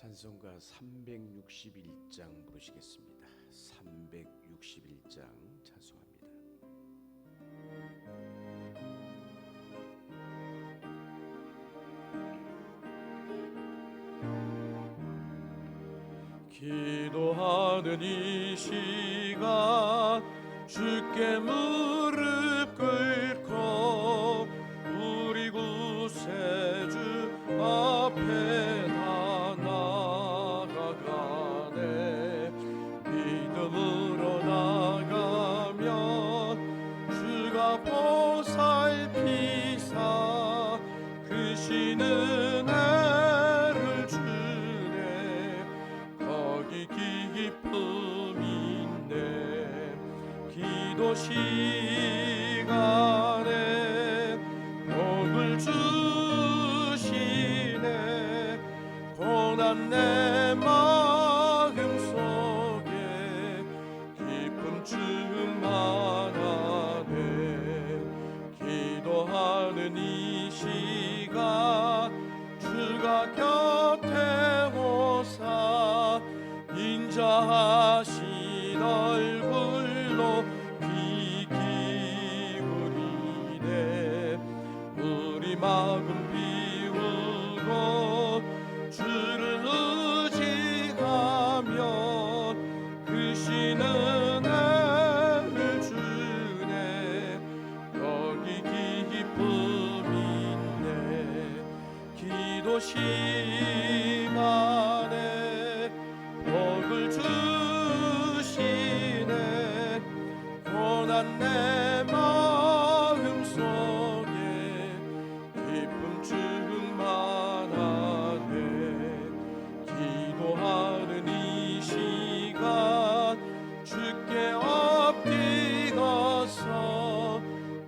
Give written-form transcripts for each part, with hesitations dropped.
찬송가 361장 부르시겠습니다. 361장 찬송합니다. 기도하는 이 시간 주께 무릎 꿇고 우리 구세주 앞에 다 나아가네. 믿음으로 나가면 주가 보살피사 크시는 애를 주네. 거기 기쁨 있네. 기도 시간에 복을 주시네. 고난 내 마음 속에 기쁨 충만하네. 기도하는 이 시간 주가 곁에 오사 인자하신 얼굴로 귀 기울이네. 우리 마음 비우고 주를 의지하며 크시는 애를 주네. 여기 기쁨 있네. 기도 시간에 복을 주시네. 고난 내 마음 속에 기쁨 충만하네. 기도하는 이 시간 주께 엎드려서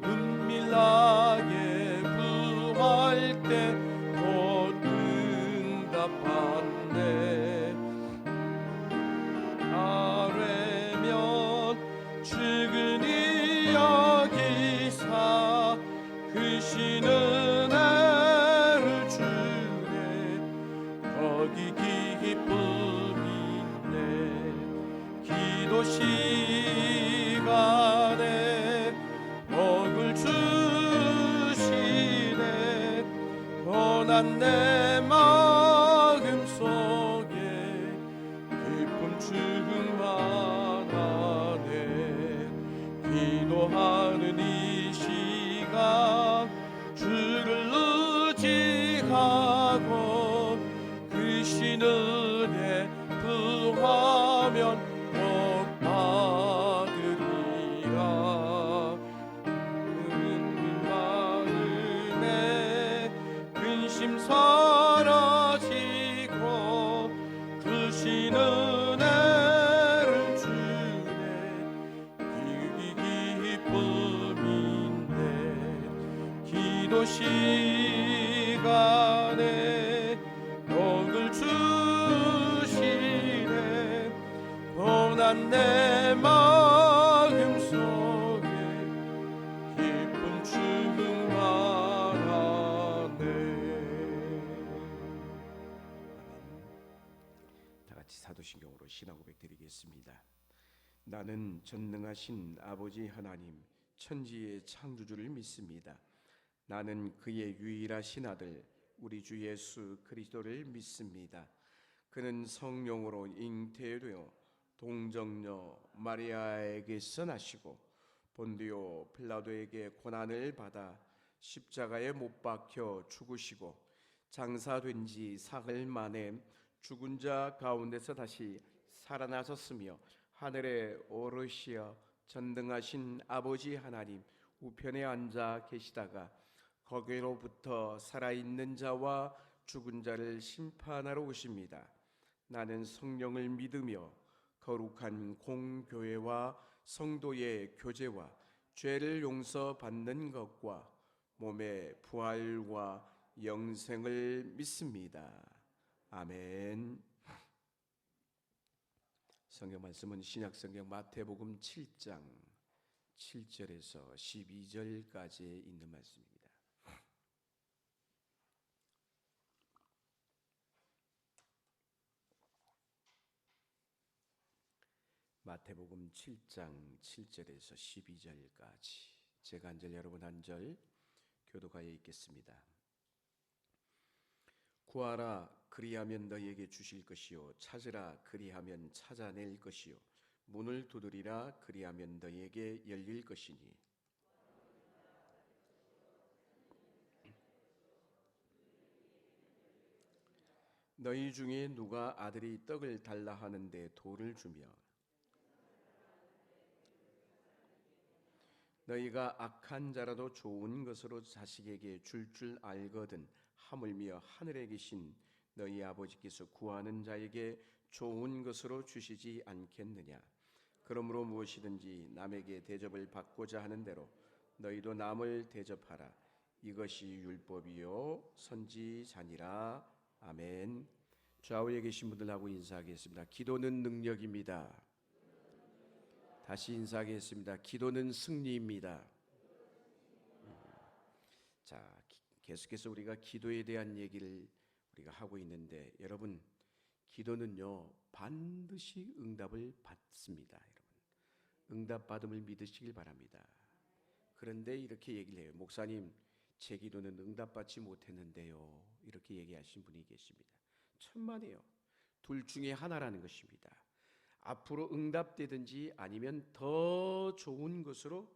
은밀하게 구할 때 곧 응답받네. 아뢰면 측은히 여기사 크시는 애를 주네. 거기 기쁨 있네. 기도 시간에 복을 주시네. 고난 내 마음 속에 기쁨 충만하네. 기도하는 이 시간 주를 의지하고 크신 은혜 구하면 복 받으리라. 마음에 근심 사라지고 크신 은혜를 주네. 기쁨 있네. 기도 시간에 복을 주시네. 고난 내 마음 속에 기쁨 충만하네. 다 같이 사도신경으로 신앙 고백 드리겠습니다. 나는 전능하신 아버지 하나님 천지의 창조주를 믿습니다. 나는 그의 유일하신 아들 우리 주 예수 그리스도를 믿습니다. 그는 성령으로 잉태되어 동정녀 마리아에게서 나시고 본디오 빌라도에게 고난을 받아 십자가에 못 박혀 죽으시고 장사된 지 사흘 만에 죽은 자 가운데서 다시 살아나셨으며 하늘에 오르시어 전능하신 아버지 하나님 우편에 앉아 계시다가 거기로부터 살아있는 자와 죽은 자를 심판하러 오십니다. 나는 성령을 믿으며 거룩한 공교회와 성도의 교제와 죄를 용서받는 것과 몸의 부활과 영생을 믿습니다. 아멘. 성경 말씀은 신약성경 마태복음 7장 7절에서 12절까지 있는 말씀입니다. 마태복음 7장 7절에서 12절까지 제가 한 절 여러분 한 절 교독하여 읽겠습니다. 구하라 그리하면 너희에게 주실 것이요 찾으라 그리하면 찾아낼 것이요 문을 두드리라 그리하면 너희에게 열릴 것이니 너희 중에 누가 아들이 떡을 달라 하는데 돌을 주며 너희가 악한 자라도 좋은 것으로 자식에게 줄 알거든 하물며 하늘에 계신 너희 아버지께서 구하는 자에게 좋은 것으로 주시지 않겠느냐. 그러므로 무엇이든지 남에게 대접을 받고자 하는 대로 너희도 남을 대접하라. 이것이 율법이요 선지자니라. 아멘. 좌우에 계신 분들하고 인사하겠습니다. 기도는 능력입니다. 다시 인사하겠습니다. 기도는 승리입니다. 자, 계속해서 우리가 기도에 대한 얘기를 우리가 하고 있는데 여러분, 기도는요 반드시 응답을 받습니다. 여러분, 응답받음을 믿으시길 바랍니다. 그런데 이렇게 얘기를 해요. 목사님, 제 기도는 응답받지 못했는데요. 이렇게 얘기하신 분이 계십니다. 천만에요. 둘 중에 하나라는 것입니다. 앞으로 응답되든지 아니면 더 좋은 것으로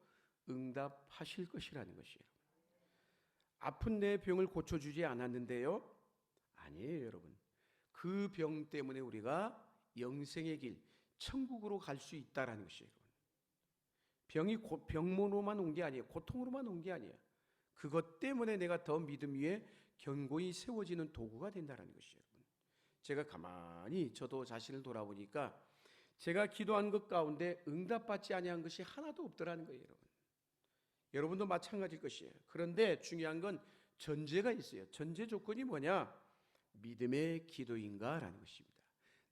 응답하실 것이라는 것이에요. 아픈 내 병을 고쳐주지 않았는데요? 아니에요, 여러분. 그 병 때문에 우리가 영생의 길, 천국으로 갈 수 있다라는 것이에요. 병이 병으로만 온 게 아니에요. 고통으로만 온 게 아니에요. 그것 때문에 내가 더 믿음 위에 견고히 세워지는 도구가 된다는 것이에요. 제가 가만히 저도 자신을 돌아보니까 제가 기도한 것 가운데 응답받지 아니한 것이 하나도 없더라는 거예요, 여러분. 여러분도 마찬가지일 것이에요. 그런데 중요한 건 전제가 있어요. 전제 조건이 뭐냐? 믿음의 기도인가라는 것입니다.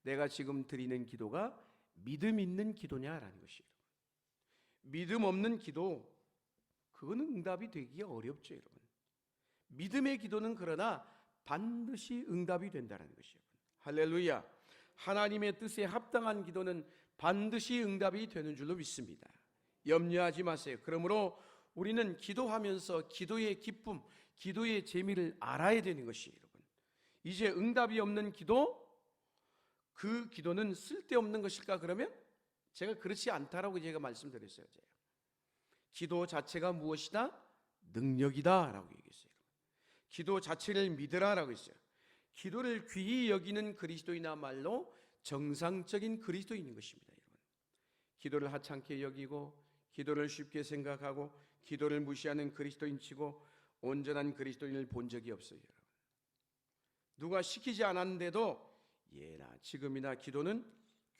내가 지금 드리는 기도가 믿음 있는 기도냐라는 것이에요. 믿음 없는 기도, 그거는 응답이 되기가 어렵죠, 여러분. 믿음의 기도는 그러나 반드시 응답이 된다는 것이에요. 할렐루야. 하나님의 뜻에 합당한 기도는 반드시 응답이 되는 줄로 믿습니다. 염려하지 마세요. 그러므로 우리는 기도하면서 기도의 기쁨, 기도의 재미를 알아야 되는 것이에요, 여러분. 이제 응답이 없는 기도, 그 기도는 쓸데없는 것일까? 그러면 제가 그렇지 않다라고 제가 말씀드렸어요. 제가. 기도 자체가 무엇이다? 능력이다라고 얘기했어요. 기도 자체를 믿으라라고 했어요. 기도를 귀히 여기는 그리스도인이야말로 정상적인 그리스도인인 것입니다, 여러분. 기도를 하찮게 여기고 기도를 쉽게 생각하고 기도를 무시하는 그리스도인치고 온전한 그리스도인을 본 적이 없어요, 여러분. 누가 시키지 않았는데도 예나 지금이나 기도는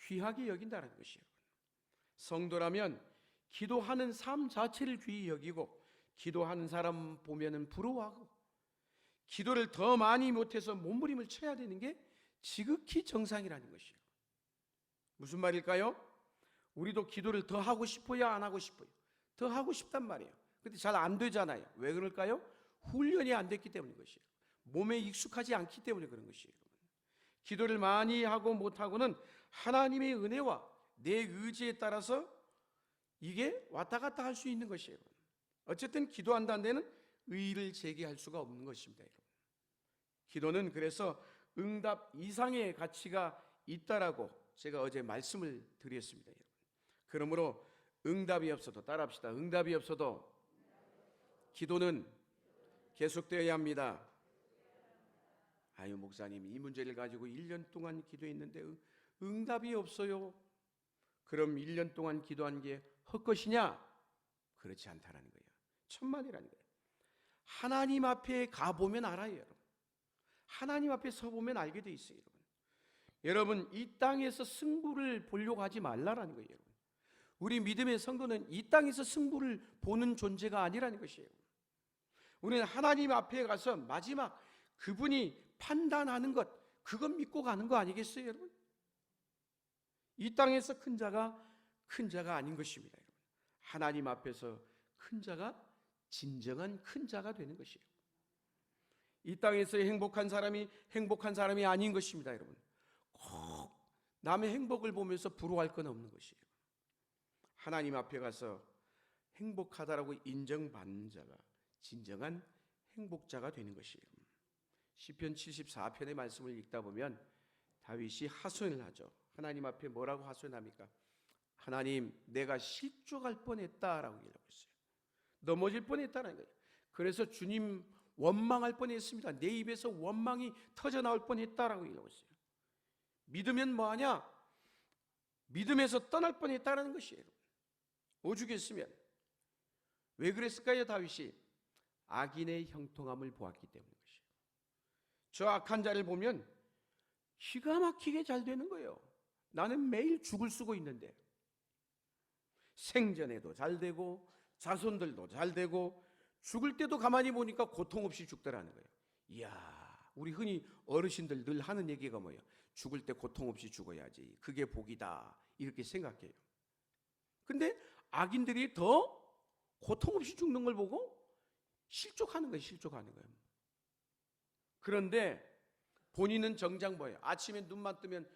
귀하게 여긴다는 것이에요. 성도라면 기도하는 삶 자체를 귀히 여기고 기도하는 사람 보면은 부러워하고 기도를 더 많이 못해서 몸부림을 쳐야 되는 게 지극히 정상이라는 것이에요. 무슨 말일까요? 우리도 기도를 더 하고 싶어요, 안 하고 싶어요? 더 하고 싶단 말이에요. 근데 잘 안 되잖아요. 왜 그럴까요? 훈련이 안 됐기 때문인 것이에요. 몸에 익숙하지 않기 때문에 그런 것이에요. 기도를 많이 하고 못하고는 하나님의 은혜와 내 의지에 따라서 이게 왔다 갔다 할 수 있는 것이에요. 어쨌든 기도한다는 데는 의의를 제기할 수가 없는 것입니다, 여러분. 기도는 그래서 응답 이상의 가치가 있다라고 제가 어제 말씀을 드렸습니다, 여러분. 그러므로 응답이 없어도 따라합시다. 응답이 없어도 기도는 계속되어야 합니다. 아유, 목사님, 이 문제를 가지고 1년 동안 기도했는데 응답이 없어요. 그럼 1년 동안 기도한 게 헛것이냐? 그렇지 않다라는 거예요. 천만이라는 거예요. 하나님 앞에 가보면 알아요, 여러분. 하나님 앞에 서보면 알게 돼 있어요, 여러분. 여러분, 이 땅에서 승부를 보려고 하지 말라라는 거예요, 여러분. 우리 믿음의 성도는 이 땅에서 승부를 보는 존재가 아니라는 것이에요. 우리는 하나님 앞에 가서 마지막 그분이 판단하는 것, 그것 믿고 가는 거 아니겠어요, 여러분? 이 땅에서 큰 자가 아닌 것입니다, 여러분. 하나님 앞에서 큰 자가 진정한 큰 자가 되는 것이에요. 이 땅에서 행복한 사람이 아닌 것입니다, 여러분. 꼭 남의 행복을 보면서 부러워할 건 없는 것이에요. 하나님 앞에 가서 행복하다라고 인정받는 자가 진정한 행복자가 되는 것이에요. 시편 74편의 말씀을 읽다 보면 다윗이 하소연을 하죠. 하나님 앞에 뭐라고 하소연합니까? 하나님, 내가 실족할 뻔했다라고 얘기하고 있어요. 넘어질 뻔했다는 거예요. 그래서 주님 원망할 뻔했습니다. 내 입에서 원망이 터져 나올 뻔했다라고 얘기하고 있어요. 믿으면 뭐하냐? 믿음에서 떠날 뻔했다라는 것이에요. 오죽했으면. 왜 그랬을까요? 다윗이 악인의 형통함을 보았기 때문인 것이에요. 저 악한 자를 보면 기가 막히게 잘 되는 거예요. 나는 매일 죽을 쓰고 있는데 생전에도 잘 되고 자손들도 잘 되고 죽을 때도 가만히 보니까 고통 없이 죽더라는 거예요. 이야, 우리 흔히 어르신들 늘 하는 얘기가 뭐예요? 죽을 때 고통 없이 죽어야지, 그게 복이다, 이렇게 생각해요. 근데 악인들이 더 고통 없이 죽는 걸 보고 실족하는 거예요. 실족하는 거예요. 그런데 본인은 정작 뭐예요? 아침에 눈만 뜨면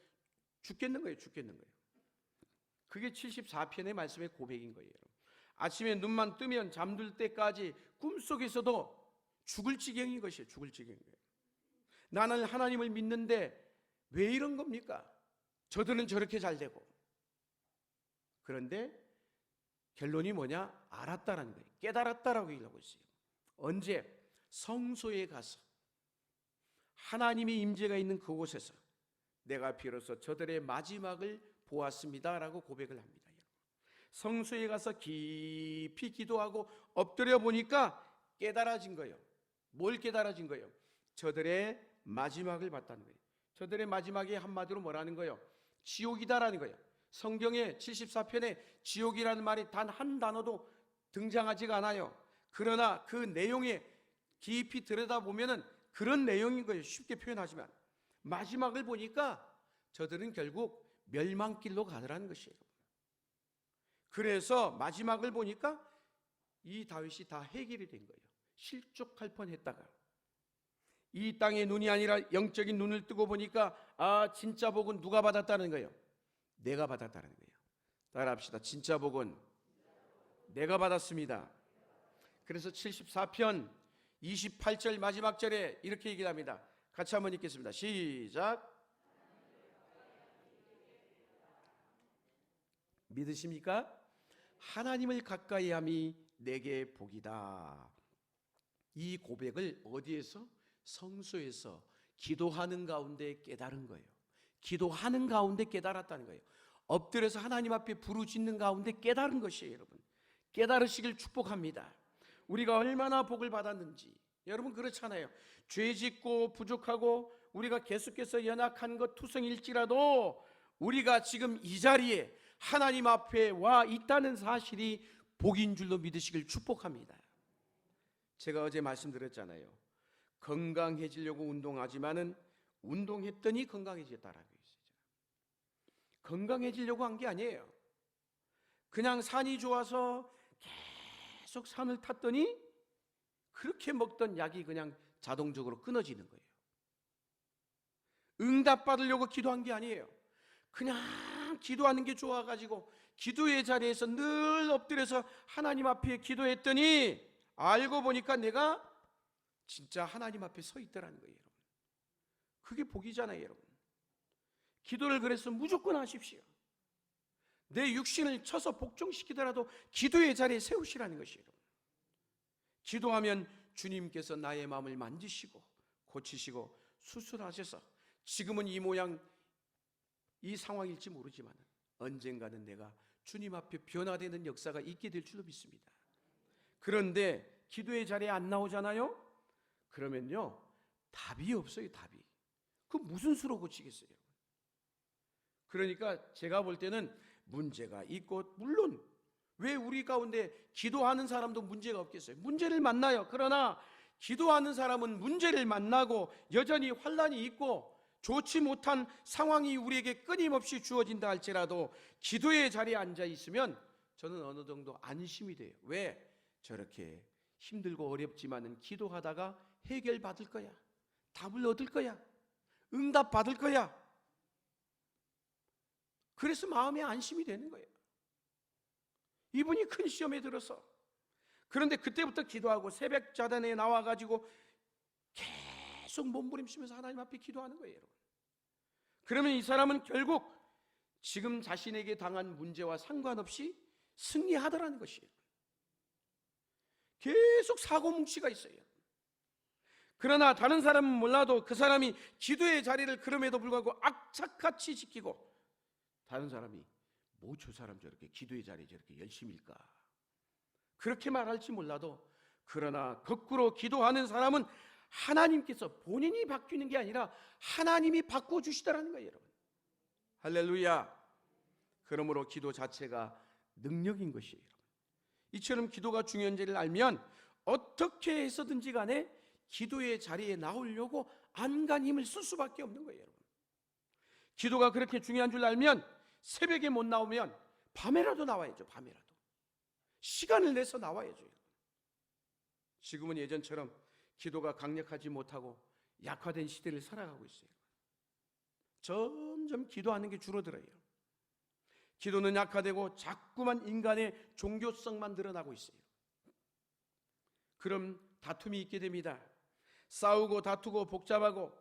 죽겠는 거예요. 죽겠는 거예요. 그게 74편의 말씀의 고백인 거예요. 아침에 눈만 뜨면 잠들 때까지 꿈속에서도 죽을 지경인 것이에요. 죽을 지경인 거예요. 나는 하나님을 믿는데 왜 이런 겁니까? 저들은 저렇게 잘 되고. 그런데 결론이 뭐냐? 알았다라는 거예요. 깨달았다라고 얘기하고 있어요. 언제? 성소에 가서 하나님의 임재가 있는 그곳에서 내가 비로소 저들의 마지막을 보았습니다라고 고백을 합니다. 성소에 가서 깊이 기도하고 엎드려 보니까 깨달아진 거예요. 뭘 깨달아진 거예요? 저들의 마지막을 봤다는 거예요. 저들의 마지막이 한마디로 뭐라는 거예요? 지옥이다라는 거예요. 성경의 74편에 지옥이라는 말이 단 한 단어도 등장하지가 않아요. 그러나 그 내용에 깊이 들여다보면은 그런 내용인 거예요. 쉽게 표현하지만 마지막을 보니까 저들은 결국 멸망길로 가더라는 것이에요. 그래서 마지막을 보니까 이 다윗이 다 해결이 된 거예요. 실족할 뻔했다가 이 땅의 눈이 아니라 영적인 눈을 뜨고 보니까 아, 진짜 복은 누가 받았다는 거예요? 내가 받았다는 거예요. 따라합시다. 진짜 복은 내가 받았습니다. 그래서 74편 28절 마지막 절에 이렇게 얘기합니다. 같이 한번 읽겠습니다. 시작. 믿으십니까? 하나님을 가까이 함이 내게 복이다. 이 고백을 어디에서? 성소에서 기도하는 가운데 깨달은 거예요. 기도하는 가운데 깨달았다는 거예요. 엎드려서 하나님 앞에 부르짖는 가운데 깨달은 것이에요. 여러분, 깨달으시길 축복합니다. 우리가 얼마나 복을 받았는지. 여러분 그렇잖아요. 죄 짓고 부족하고 우리가 계속해서 연약한 것 투성일지라도 우리가 지금 이 자리에 하나님 앞에 와 있다는 사실이 복인 줄로 믿으시길 축복합니다. 제가 어제 말씀드렸잖아요. 건강해지려고 운동하지만은 운동했더니 건강해졌다라고 했어요. 건강해지려고 한 게 아니에요. 그냥 산이 좋아서 계속 산을 탔더니 그렇게 먹던 약이 그냥 자동적으로 끊어지는 거예요. 응답 받으려고 기도한 게 아니에요. 그냥 기도하는 게 좋아가지고 기도의 자리에서 늘 엎드려서 하나님 앞에 기도했더니 알고 보니까 내가 진짜 하나님 앞에 서 있더라는 거예요. 여러분, 그게 복이잖아요. 여러분, 기도를 그래서 무조건 하십시오. 내 육신을 쳐서 복종시키더라도 기도의 자리에 세우시라는 것이에요. 기도하면 주님께서 나의 마음을 만지시고 고치시고 수술하셔서 지금은 이 모양 이 상황일지 모르지만 언젠가는 내가 주님 앞에 변화되는 역사가 있게 될 줄로 믿습니다. 그런데 기도의 자리에 안 나오잖아요? 그러면요 답이 없어요. 답이. 그 무슨 수로 고치겠어요? 그러니까 제가 볼 때는 문제가 있고, 물론 왜 우리 가운데 기도하는 사람도 문제가 없겠어요? 문제를 만나요. 그러나 기도하는 사람은 문제를 만나고 여전히 환난이 있고 좋지 못한 상황이 우리에게 끊임없이 주어진다 할지라도 기도의 자리에 앉아 있으면 저는 어느 정도 안심이 돼요. 왜? 저렇게 힘들고 어렵지만은 기도하다가 해결받을 거야. 답을 얻을 거야. 응답 받을 거야. 그래서 마음에 안심이 되는 거예요. 이분이 큰 시험에 들어서. 그런데 그때부터 기도하고 새벽 자단에 나와가지고 계속 몸부림치면서 하나님 앞에 기도하는 거예요, 여러분. 그러면 이 사람은 결국 지금 자신에게 당한 문제와 상관없이 승리하더라는 것이에요. 계속 사고뭉치가 있어요. 그러나 다른 사람은 몰라도 그 사람이 기도의 자리를 그럼에도 불구하고 악착같이 지키고, 다른 사람이 뭐 저 사람 저렇게 기도의 자리에 저렇게 열심일까, 그렇게 말할지 몰라도, 그러나 거꾸로 기도하는 사람은 하나님께서 본인이 바뀌는 게 아니라 하나님이 바꿔주시더라는 거예요, 여러분. 할렐루야. 그러므로 기도 자체가 능력인 것이에요. 이처럼 기도가 중요한지를 알면 어떻게 해서든지 간에 기도의 자리에 나오려고 안간 힘을 쓸 수밖에 없는 거예요, 여러분. 기도가 그렇게 중요한 줄 알면 새벽에 못 나오면 밤에라도 나와야죠. 밤에라도 시간을 내서 나와야죠. 지금은 예전처럼 기도가 강력하지 못하고 약화된 시대를 살아가고 있어요. 점점 기도하는 게 줄어들어요. 기도는 약화되고 자꾸만 인간의 종교성만 드러나고 있어요. 그럼 다툼이 있게 됩니다. 싸우고 다투고 복잡하고,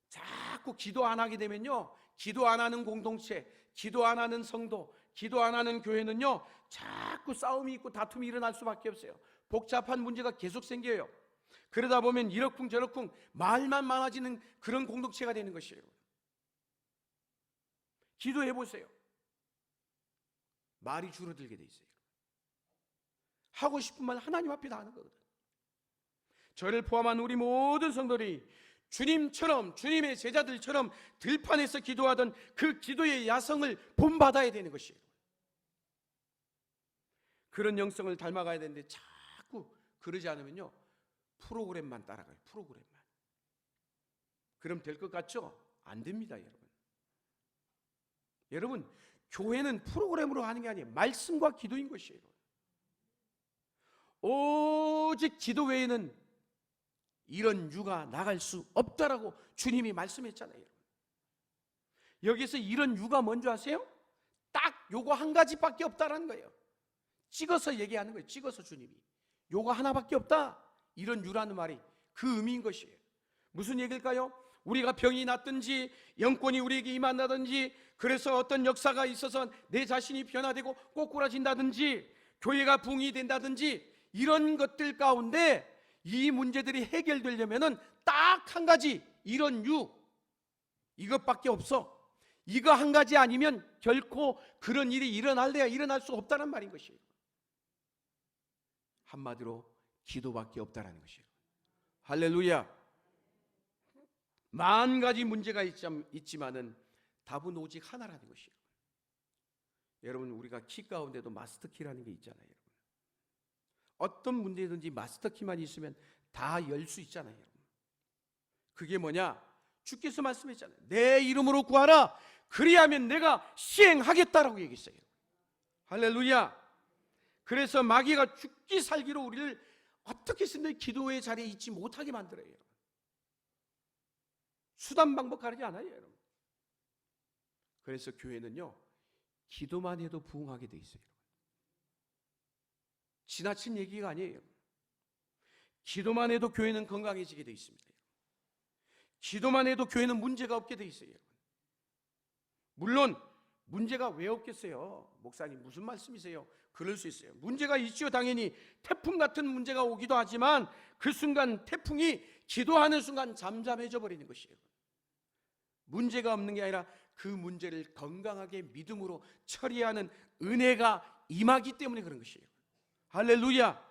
자꾸 기도 안 하게 되면요, 기도 안 하는 공동체, 기도 안 하는 성도, 기도 안 하는 교회는요, 자꾸 싸움이 있고 다툼이 일어날 수밖에 없어요. 복잡한 문제가 계속 생겨요. 그러다 보면 이러쿵저러쿵 말만 많아지는 그런 공동체가 되는 것이에요. 기도해 보세요. 말이 줄어들게 돼 있어요. 하고 싶은 말 하나님 앞에 다 하는 거거든. 저를 포함한 우리 모든 성도들이 주님처럼, 주님의 제자들처럼 들판에서 기도하던 그 기도의 야성을 본받아야 되는 것이에요. 그런 영성을 닮아가야 되는데 자꾸 그러지 않으면요, 프로그램만 따라가요. 프로그램만. 그럼 될 것 같죠? 안 됩니다, 여러분. 여러분, 교회는 프로그램으로 하는 게 아니에요. 말씀과 기도인 것이에요. 오직 기도 외에는 이런 유가 나갈 수 없다라고 주님이 말씀했잖아요. 여기서 이런 유가 뭔지 아세요? 딱 요거 한 가지밖에 없다라는 거예요. 찍어서 얘기하는 거예요. 찍어서 주님이 요거 하나밖에 없다, 이런 유라는 말이 그 의미인 것이에요. 무슨 얘기일까요? 우리가 병이 났든지 영권이 우리에게 임한다든지, 그래서 어떤 역사가 있어서 내 자신이 변화되고 꼬꾸라진다든지, 교회가 붕이 된다든지, 이런 것들 가운데 이 문제들이 해결되려면은 딱 한 가지, 이런 유, 이것밖에 없어. 이거 한 가지 아니면 결코 그런 일이 일어날래야 일어날 수 없다는 말인 것이에요. 한마디로 기도밖에 없다라는 것이에요. 할렐루야. 만 가지 문제가 있지만은 답은 오직 하나라는 것이에요. 여러분, 우리가 키 가운데도 마스터 키라는 게 있잖아요. 여러분, 어떤 문제든지 마스터 키만 있으면 다 열 수 있잖아요. 여러분, 그게 뭐냐? 주께서 말씀했잖아요. 내 이름으로 구하라, 그리하면 내가 시행하겠다라고 얘기했어요. 할렐루야. 그래서 마귀가 죽기 살기로 우리를 어떻게 해서든 기도의 자리에 있지 못하게 만들어요. 수단 방법 가리지 않아요, 여러분. 그래서 교회는요, 기도만 해도 부흥하게 돼 있어요. 지나친 얘기가 아니에요. 기도만 해도 교회는 건강해지게 돼 있습니다. 기도만 해도 교회는 문제가 없게 돼 있어요. 물론 문제가 왜 없겠어요? 목사님 무슨 말씀이세요? 그럴 수 있어요. 문제가 있죠. 당연히 태풍 같은 문제가 오기도 하지만 그 순간 태풍이 기도하는 순간 잠잠해져 버리는 것이에요. 문제가 없는 게 아니라 그 문제를 건강하게 믿음으로 처리하는 은혜가 임하기 때문에 그런 것이에요. 할렐루야.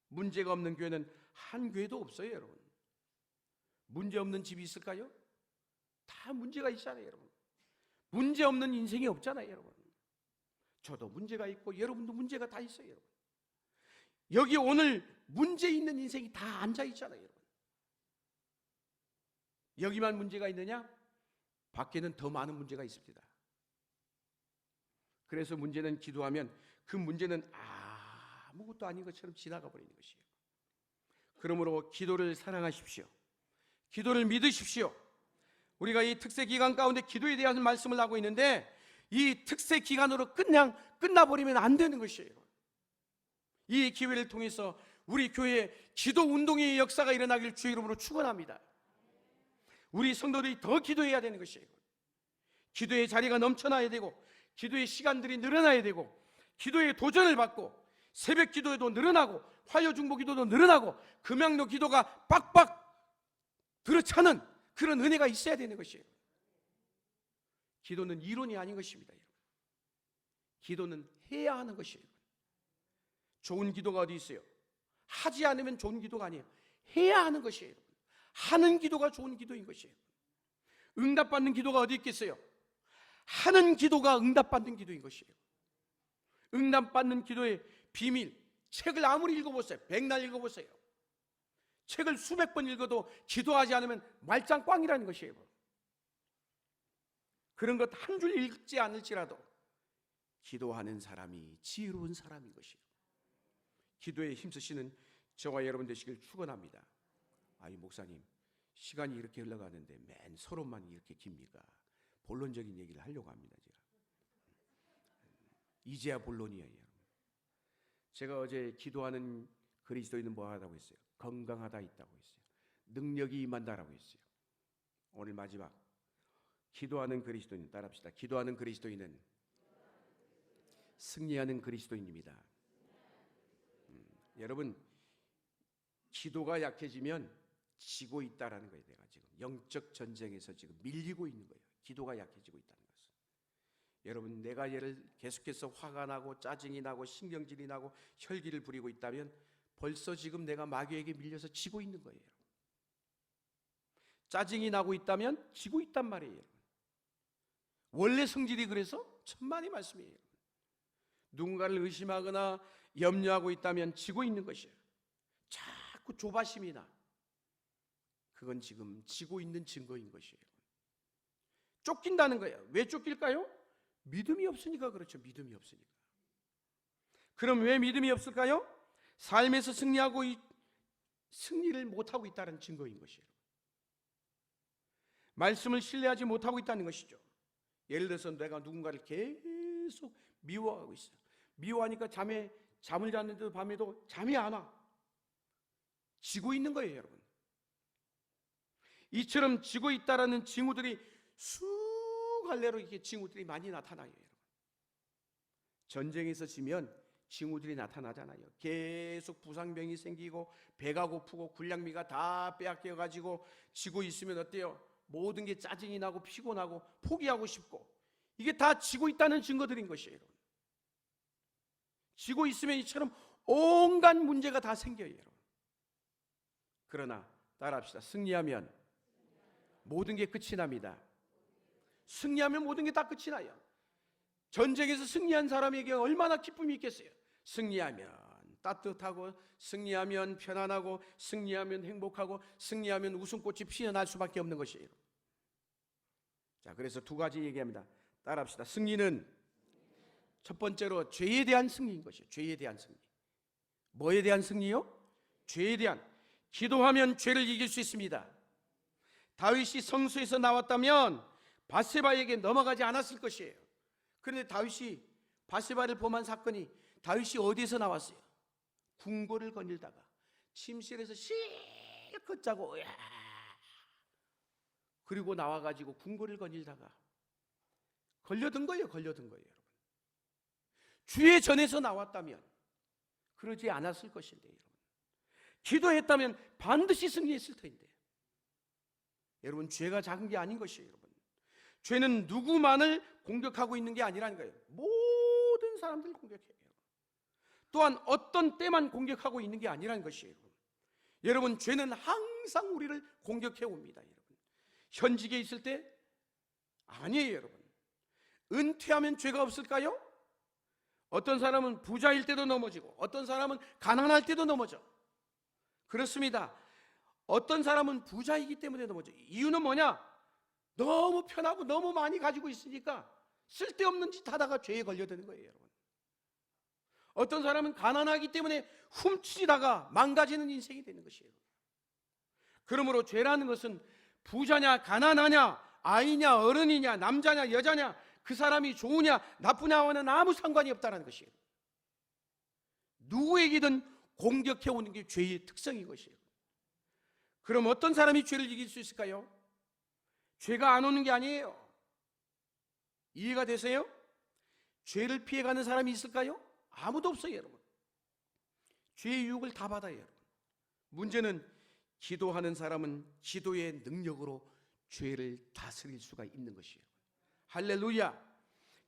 문제가 없는 교회는 한 교회도 없어요, 여러분. 문제 없는 집이 있을까요? 다 문제가 있잖아요, 여러분. 문제 없는 인생이 없잖아요, 여러분. 저도 문제가 있고 여러분도 문제가 다 있어요, 여러분. 여기 오늘 문제 있는 인생이 다 앉아 있잖아요, 여러분. 여기만 문제가 있느냐? 밖에는 더 많은 문제가 있습니다. 그래서 문제는 기도하면 그 문제는 아무것도 아닌 것처럼 지나가 버리는 것이에요. 그러므로 기도를 사랑하십시오. 기도를 믿으십시오. 우리가 이 특세 기간 가운데 기도에 대한 말씀을 하고 있는데, 이 특세 기간으로 그냥 끝나버리면 안 되는 것이에요. 이 기회를 통해서 우리 교회에 기도 운동의 역사가 일어나길 주의 이름으로 축원합니다. 우리 성도들이 더 기도해야 되는 것이에요. 기도의 자리가 넘쳐나야 되고, 기도의 시간들이 늘어나야 되고, 기도의 도전을 받고, 새벽 기도에도 늘어나고, 화요중보 기도도 늘어나고, 금양로 기도가 빡빡 들어차는 그런 은혜가 있어야 되는 것이에요. 기도는 이론이 아닌 것입니다. 기도는 해야 하는 것이에요. 좋은 기도가 어디 있어요? 하지 않으면 좋은 기도가 아니에요. 해야 하는 것이에요. 하는 기도가 좋은 기도인 것이에요. 응답받는 기도가 어디 있겠어요? 하는 기도가 응답받는 기도인 것이에요. 응답받는 기도의 비밀, 책을 아무리 읽어보세요. 백날 읽어보세요. 책을 수백 번 읽어도 기도하지 않으면 말짱 꽝이라는 것이에요. 그런 것 한 줄 읽지 않을지라도 기도하는 사람이 지혜로운 사람인 것이에요. 기도에 힘쓰시는 저와 여러분 되시길 축원합니다. 아이 목사님, 시간이 이렇게 흘러가는데 맨 서론만 이렇게 깁니까? 본론적인 얘기를 하려고 합니다. 이제야 본론이에요. 제가 어제 기도하는 그리스도인은 뭐 하다고 했어요? 건강하다 있다고 했어요. 능력이 임한다라고 했어요. 오늘 마지막, 기도하는 그리스도인 따라합시다. 기도하는 그리스도인은 승리하는 그리스도인입니다. 여러분, 기도가 약해지면 지고 있다라는 거예요. 내가 지금 영적 전쟁에서 지금 밀리고 있는 거예요. 기도가 약해지고 있다는 것은. 여러분, 내가 얘를 계속해서 화가 나고 짜증이 나고 신경질이 나고 혈기를 부리고 있다면 벌써 지금 내가 마귀에게 밀려서 지고 있는 거예요. 짜증이 나고 있다면 지고 있단 말이에요. 원래 성질이 그래서 천만의 말씀이에요. 누군가를 의심하거나 염려하고 있다면 지고 있는 것이에요. 자꾸 조바심이 나. 그건 지금 지고 있는 증거인 것이에요. 쫓긴다는 거예요. 왜 쫓길까요? 믿음이 없으니까 그렇죠. 믿음이 없으니까. 그럼 왜 믿음이 없을까요? 삶에서 승리를 못하고 있다는 증거인 것이에요. 말씀을 신뢰하지 못하고 있다는 것이죠. 예를 들어서 내가 누군가를 계속 미워하고 있어요. 미워하니까 잠을 잤는데도 밤에도 잠이 안 와. 지고 있는 거예요, 여러분. 이처럼 지고 있다라는 징후들이 수갈래로 이렇게 징후들이 많이 나타나요, 여러분. 전쟁에서 지면 징후들이 나타나잖아요. 계속 부상병이 생기고 배가 고프고 군량미가 다 빼앗겨 가지고 지고 있으면 어때요? 모든 게 짜증이 나고 피곤하고 포기하고 싶고, 이게 다 지고 있다는 증거들인 것이에요, 여러분. 지고 있으면 이처럼 온갖 문제가 다 생겨요, 여러분. 그러나 따라합시다. 승리하면 모든 게 끝이 납니다. 승리하면 모든 게 다 끝이 나요. 전쟁에서 승리한 사람에게 얼마나 기쁨이 있겠어요. 승리하면 따뜻하고, 승리하면 편안하고, 승리하면 행복하고, 승리하면 웃음꽃이 피어날 수밖에 없는 것이에요. 자, 그래서 두 가지 얘기합니다. 따라합시다. 승리는 첫 번째로 죄에 대한 승리인 것이에요. 죄에 대한 승리. 뭐에 대한 승리요? 죄에 대한. 기도하면 죄를 이길 수 있습니다. 다윗이 성소에서 나왔다면 밧세바에게 넘어가지 않았을 것이에요. 그런데 다윗이 밧세바를 범한 사건이, 다윗이 어디에서 나왔어요? 궁궐을 거닐다가 침실에서 실컷 자고 그리고 나와가지고 궁궐을 거닐다가 걸려든 거예요. 여러분. 주의 전에서 나왔다면 그러지 않았을 것인데, 여러분. 기도했다면 반드시 승리했을 텐데. 여러분, 죄가 작은 게 아닌 것이에요, 여러분. 죄는 누구만을 공격하고 있는 게 아니라는 거예요. 모든 사람들을 공격해요. 또한 어떤 때만 공격하고 있는 게 아니라는 것이에요. 여러분, 죄는 항상 우리를 공격해 옵니다, 여러분. 현직에 있을 때 아니에요, 여러분. 은퇴하면 죄가 없을까요? 어떤 사람은 부자일 때도 넘어지고, 어떤 사람은 가난할 때도 넘어져. 그렇습니다. 어떤 사람은 부자이기 때문에 넘어져. 이유는 뭐냐? 너무 편하고 너무 많이 가지고 있으니까 쓸데없는 짓 하다가 죄에 걸려드는 거예요, 여러분. 어떤 사람은 가난하기 때문에 훔치다가 망가지는 인생이 되는 것이에요. 그러므로 죄라는 것은 부자냐 가난하냐 아이냐 어른이냐 남자냐 여자냐 그 사람이 좋으냐 나쁘냐와는 아무 상관이 없다는 것이에요. 누구에게든 공격해 오는 게 죄의 특성인 것이에요. 그럼 어떤 사람이 죄를 이길 수 있을까요? 죄가 안 오는 게 아니에요. 이해가 되세요? 죄를 피해가는 사람이 있을까요? 아무도 없어요, 여러분. 죄의 유혹을 다 받아요, 여러분. 문제는 기도하는 사람은 기도의 능력으로 죄를 다스릴 수가 있는 것이에요. 할렐루야.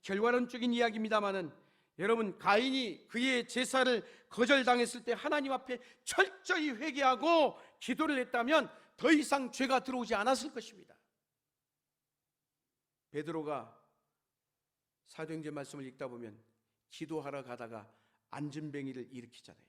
결과론적인 이야기입니다마는 여러분, 가인이 그의 제사를 거절당했을 때 하나님 앞에 철저히 회개하고 기도를 했다면 더 이상 죄가 들어오지 않았을 것입니다. 베드로가 사도행전 말씀을 읽다 보면 기도하러 가다가 안진뱅이를 일으키잖아요.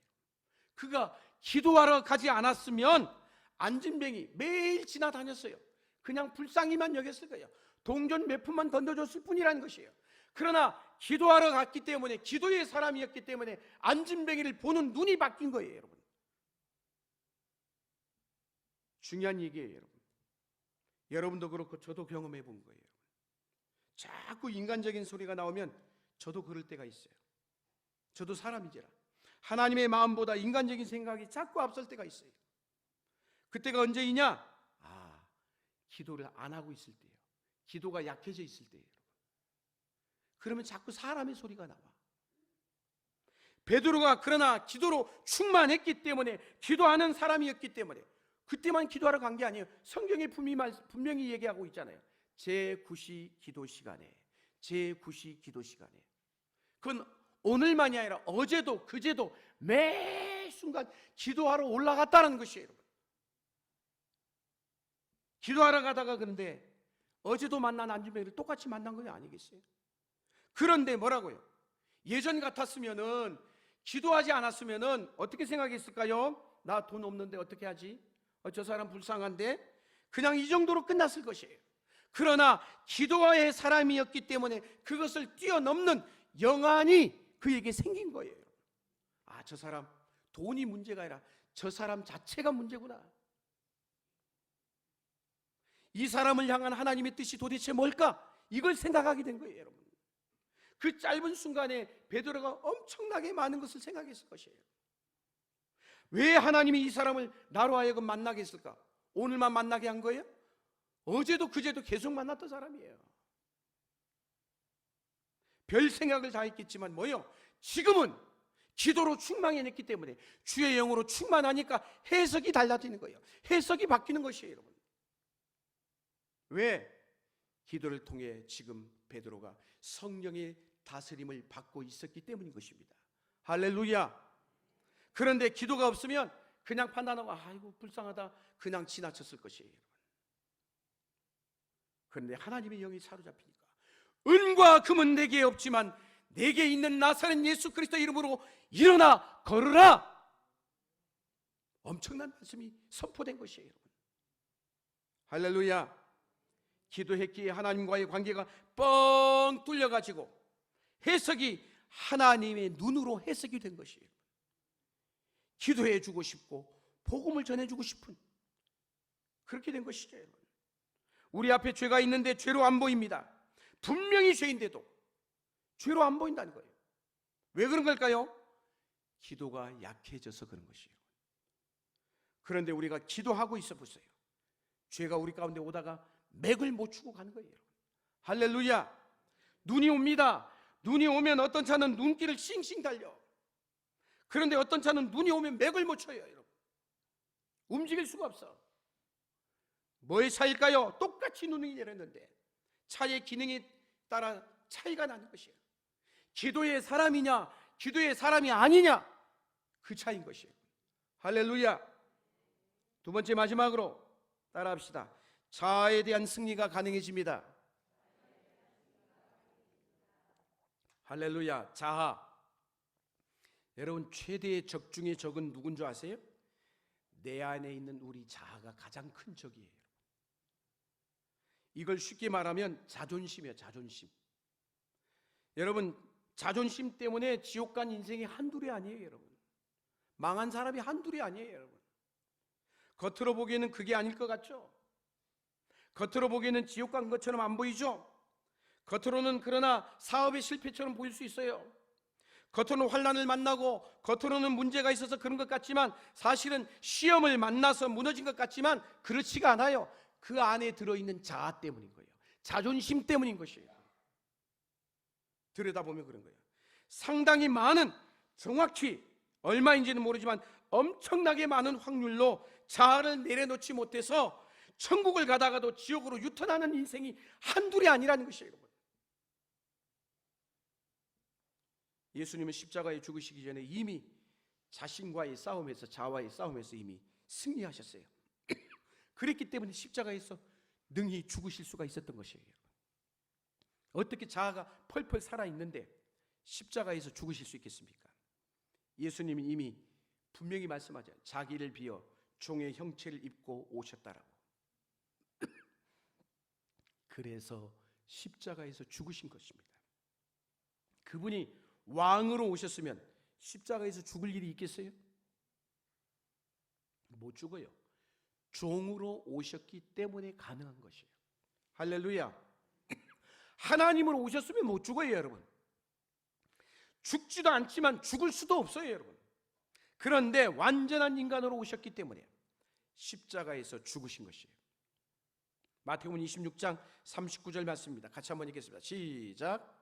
그가 기도하러 가지 않았으면 안진뱅이 매일 지나다녔어요. 그냥 불쌍히만 여겼을 거예요. 동전 몇 푼만 던져줬을 뿐이라는 것이에요. 그러나 기도하러 갔기 때문에, 기도의 사람이었기 때문에 안진뱅이를 보는 눈이 바뀐 거예요, 여러분. 중요한 얘기예요, 여러분. 여러분도 그렇고 저도 경험해 본 거예요. 자꾸 인간적인 소리가 나오면 저도 그럴 때가 있어요. 저도 사람이지라 하나님의 마음보다 인간적인 생각이 자꾸 앞설 때가 있어요. 그때가 언제이냐? 기도를 안 하고 있을 때예요. 기도가 약해져 있을 때예요. 그러면 자꾸 사람의 소리가 나와. 베드로가 그러나 기도로 충만했기 때문에, 기도하는 사람이었기 때문에 그때만 기도하러 간 게 아니에요. 성경에 분명히 얘기하고 있잖아요. 제9시 기도 시간에, 제9시 기도 시간에. 그건 오늘만이 아니라 어제도 그제도 매 순간 기도하러 올라갔다는 것이에요, 여러분. 기도하러 가다가 그런데 어제도 만난 안진뱅이를 똑같이 만난 거 아니겠어요? 그런데 뭐라고요? 예전 같았으면은, 기도하지 않았으면은 어떻게 생각했을까요? 나 돈 없는데 어떻게 하지? 저 사람 불쌍한데? 그냥 이 정도로 끝났을 것이에요. 그러나 기도의 사람이었기 때문에 그것을 뛰어넘는 영안이 그에게 생긴 거예요. 저 사람 돈이 문제가 아니라 저 사람 자체가 문제구나. 이 사람을 향한 하나님의 뜻이 도대체 뭘까? 이걸 생각하게 된 거예요, 여러분. 그 짧은 순간에 베드로가 엄청나게 많은 것을 생각했을 것이에요. 왜 하나님이 이 사람을 나로 하여금 만나게 했을까? 오늘만 만나게 한 거예요? 어제도 그제도 계속 만났던 사람이에요. 별 생각을 다 했겠지만 뭐요? 지금은 기도로 충만해냈기 때문에, 주의 영으로 충만하니까 해석이 달라지는 거예요. 해석이 바뀌는 것이에요, 여러분. 왜? 기도를 통해 지금 베드로가 성령의 다스림을 받고 있었기 때문인 것입니다. 할렐루야. 그런데 기도가 없으면 그냥 판단하고 아이고 불쌍하다 그냥 지나쳤을 것이에요, 여러분. 그런데 하나님의 영이 사로잡히니까 은과 금은 내게 없지만 내게 있는 나사렛 예수 그리스도 이름으로 일어나 걸으라. 엄청난 말씀이 선포된 것이에요, 여러분. 할렐루야. 기도했기에 하나님과의 관계가 뻥 뚫려가지고 해석이 하나님의 눈으로 해석이 된 것이에요. 기도해주고 싶고 복음을 전해주고 싶은, 그렇게 된 것이죠, 여러분. 우리 앞에 죄가 있는데 죄로 안 보입니다. 분명히 죄인데도 죄로 안 보인다는 거예요. 왜 그런 걸까요? 기도가 약해져서 그런 것이에요. 그런데 우리가 기도하고 있어 보세요. 죄가 우리 가운데 오다가 맥을 못 추고 가는 거예요. 할렐루야. 눈이 옵니다. 눈이 오면 어떤 차는 눈길을 싱싱 달려. 그런데 어떤 차는 눈이 오면 맥을 못 쳐요, 여러분. 움직일 수가 없어. 뭐의 차일까요? 똑같이 눈이 내렸는데 차의 기능에 따라 차이가 나는 것이에요. 기도의 사람이냐 기도의 사람이 아니냐, 그 차이인 것이에요. 할렐루야. 두 번째, 마지막으로 따라합시다. 자아에 대한 승리가 가능해집니다. 할렐루야. 자아. 여러분, 최대의 적 중에 적은 누군 줄 아세요? 내 안에 있는 우리 자아가 가장 큰 적이에요. 이걸 쉽게 말하면 자존심이에요. 자존심. 여러분, 자존심 때문에 지옥 간 인생이 한둘이 아니에요, 여러분. 망한 사람이 한둘이 아니에요, 여러분. 겉으로 보기에는 그게 아닐 것 같죠? 겉으로 보기에는 지옥 간 것처럼 안 보이죠? 겉으로는 그러나 사업의 실패처럼 보일 수 있어요. 겉으로는 환난을 만나고 겉으로는 문제가 있어서 그런 것 같지만 사실은 시험을 만나서 무너진 것 같지만 그렇지가 않아요. 그 안에 들어있는 자아 때문인 거예요. 자존심 때문인 것이에요. 들여다보면 그런 거예요. 상당히 많은, 정확히 얼마인지는 모르지만 엄청나게 많은 확률로 자아를 내려놓지 못해서 천국을 가다가도 지옥으로 유턴하는 인생이 한둘이 아니라는 것이에요. 여러분, 예수님은 십자가에 죽으시기 전에 이미 자신과의 싸움에서, 자아와의 싸움에서 이미 승리하셨어요. 그랬기 때문에 십자가에서 능히 죽으실 수가 있었던 것이에요. 어떻게 자아가 펄펄 살아있는데 십자가에서 죽으실 수 있겠습니까? 예수님이 이미 분명히 말씀하죠. 자기를 비어 종의 형체를 입고 오셨다라고. 그래서 십자가에서 죽으신 것입니다. 그분이 왕으로 오셨으면 십자가에서 죽을 일이 있겠어요? 못 죽어요. 종으로 오셨기 때문에 가능한 것이에요. 할렐루야. 하나님으로 오셨으면 못 죽어요, 여러분. 죽지도 않지만 죽을 수도 없어요, 여러분. 그런데 완전한 인간으로 오셨기 때문에 십자가에서 죽으신 것이에요. 마태복음 26장 39절 말씀입니다. 같이 한번 읽겠습니다. 시작.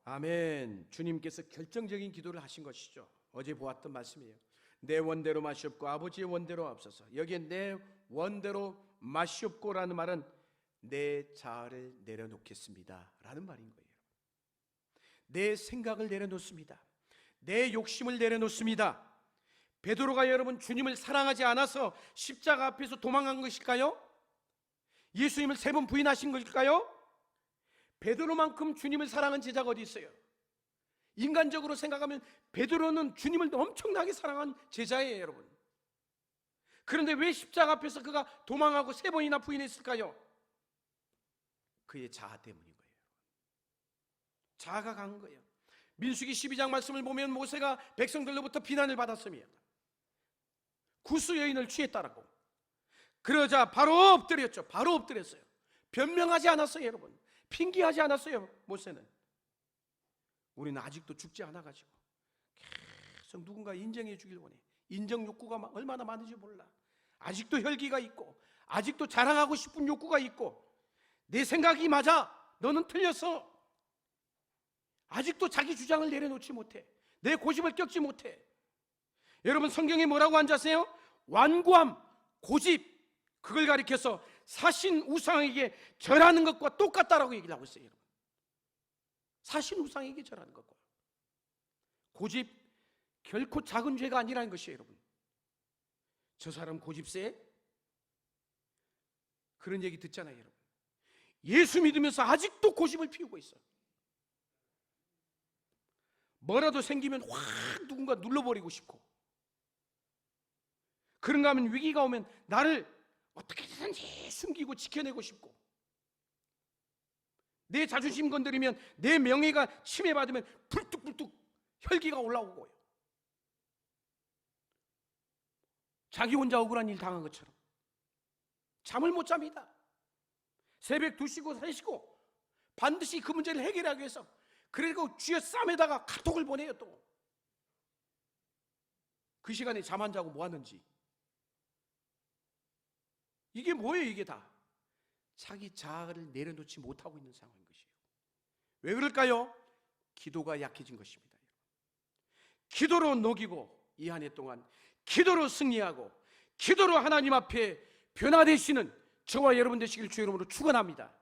아멘. 주님께서 결정적인 기도를 하신 것이죠. 어제 보았던 말씀이에요. 내 원대로 마시옵고 아버지의 원대로 앞서서. 여기에 내 원대로 마시옵고라는 말은 내 자아를 내려놓겠습니다 라는 말인 거예요. 내 생각을 내려놓습니다. 내 욕심을 내려놓습니다. 베드로가 여러분 주님을 사랑하지 않아서 십자가 앞에서 도망간 것일까요? 예수님을 3번 부인하신 것일까요? 베드로만큼 주님을 사랑한 제자가 어디 있어요? 인간적으로 생각하면 베드로는 주님을 엄청나게 사랑한 제자예요, 여러분. 그런데 왜 십자가 앞에서 그가 도망하고 3번이나 부인했을까요? 그의 자아 때문인 거예요. 자아가 강한 거예요. 민수기 12장 말씀을 보면 모세가 백성들로부터 비난을 받았습니다. 구스 여인을 취했다라고. 그러자 바로 엎드렸죠. 바로 엎드렸어요. 변명하지 않았어요, 여러분. 핑계하지 않았어요, 모세는. 우리는 아직도 죽지 않아가지고 계속 누군가 인정해 주길 원해. 인정 욕구가 얼마나 많은지 몰라. 아직도 혈기가 있고 아직도 자랑하고 싶은 욕구가 있고 내 생각이 맞아, 너는 틀렸어. 아직도 자기 주장을 내려놓지 못해. 내 고집을 꺾지 못해. 여러분, 성경에 뭐라고 앉았어요? 완고함, 고집, 그걸 가리켜서 사신 우상에게 절하는 것과 똑같다라고 얘기를 하고 있어요, 여러분. 사신 우상에게 절하는 것과. 고집 결코 작은 죄가 아니라는 것이에요, 여러분. 저 사람 고집세? 그런 얘기 듣잖아요, 여러분. 예수 믿으면서 아직도 고집을 피우고 있어. 뭐라도 생기면 확 누군가 눌러버리고 싶고, 그런가 하면 위기가 오면 나를 어떻게든지 숨기고 지켜내고 싶고, 내 자존심 건드리면 내 명예가 침해받으면 불뚝불뚝 혈기가 올라오고요. 자기 혼자 억울한 일 당한 것처럼 잠을 못 잡니다. 새벽 2시고 3시고 반드시 그 문제를 해결하기 위해서 그리고 쥐어싸매다가 카톡을 보내요. 또 그 시간에 잠 안 자고 뭐 하는지. 이게 뭐예요? 이게 다 자기 자아를 내려놓지 못하고 있는 상황인 것이에요. 왜 그럴까요? 기도가 약해진 것입니다. 기도로 녹이고 이 한 해 동안 기도로 승리하고 기도로 하나님 앞에 변화되시는 저와 여러분 되시길 주의 이름으로 축원합니다.